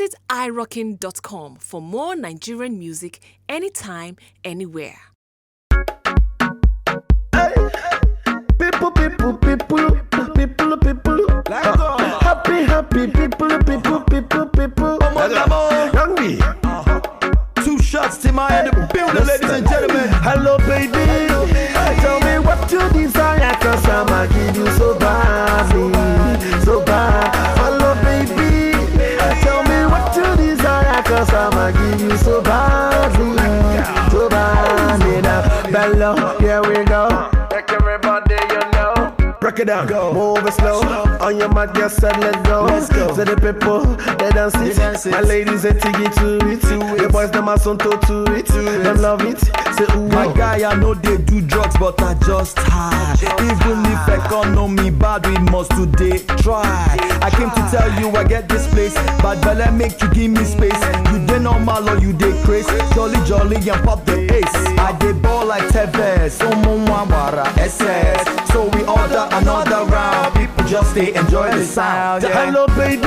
Visit irockin.com for more Nigerian music anytime, anywhere. People. Happy people. Umunnamu. Young B. 2Shotz, Timaya in the building, ladies and gentlemen. Hello, baby. Tell me what you desire, cause I'ma give you so badly, so bad. Hello, baby. Tell me what you desire, cause I'ma give you so badly, so badly. Now, Bello, here we go. Make everybody you know. Break it down, go. Move it slow. On your mat, just said let's go. So the people, they dance it. My ladies, they take it to it. The boys, them are son to it. Them love it. Say ooh. My guy, I know they do drugs, but I just high. Even if I can't know me bad, we must today try. I came to tell you I get this place, but better make you give me space. You dey normal or you dey craze. Jolly and pop the ace. I dey ball like Tevez, Umunnamu, SS. So we order another round. People just stay enjoy the sound. Yeah. Hello, baby.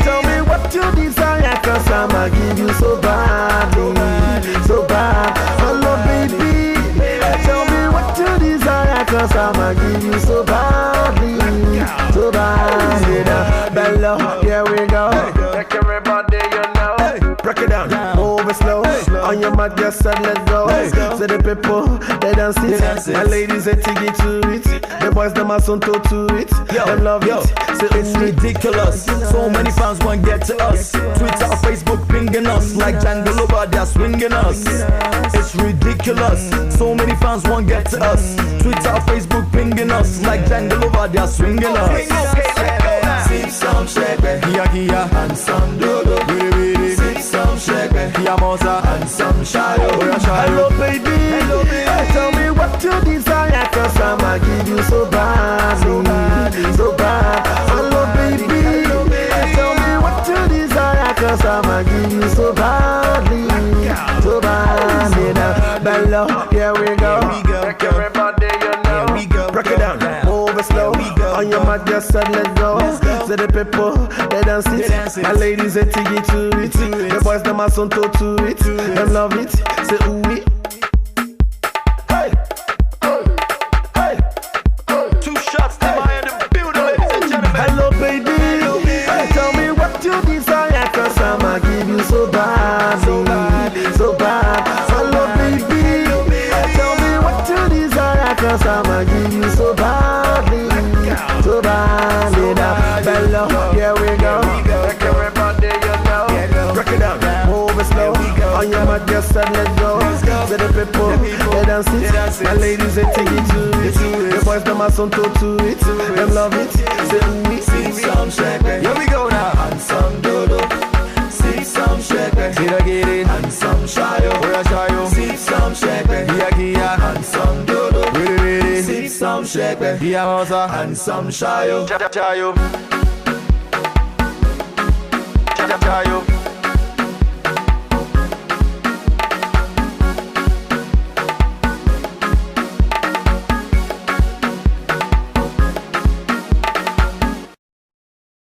Tell me what you desire, cause I'ma give you so badly, so bad. Hello, baby. Tell me what you desire, cause I'ma give you so badly, so badly. Now, Bello, here we go. Make everybody you know. Break it down, move it slow. On your mat, just said let's go. So the people, they dance it. My ladies, they take it to it. The boys, them are son to it. Them love it. So It's ridiculous. So many fans won't get to us. Twitter or Facebook pinging us like Jungle over there swinging us. It's ridiculous. So many fans won't get to us. Twitter or Facebook pinging us like Jungle over there swinging us. see some shake, Here, and some dodo. See some shake, and some shayo. Hello, baby. Tell me what you desire, cause I'ma give you so badly, so bad. Hello, baby. Tell me what you desire, cause I'ma give you so badly, so badly. Now, Bello, here we go. Make everybody you know. Break it down, move it slow. On your mat, just said let's go. So the people, they dance it. My ladies, they take it to it. The boys, them are son to it. Them love it. Say ooh we. Hey, hey, 2Shotz, Timaya in the building, ladies and gentlemen. hello, baby. Tell me what you desire, cause I'ma give you so badly, so bad. Hello, baby. Tell me what you desire, cause I'ma give you so badly, so badly. Now, Bello, here we go. Make everybody you know. Break it down, move it slow. On your mat, just said let's go. So the people, they dance it. My ladies, they take it to it. The boys, them are son to it. Them love it. Say ooh we. See some shake, Here we go now. and some dodo. See some shake, Get it, and some shayo. See some shake, Here, and some dodo. ready, See some shake, Here, and some shayo. Chayo.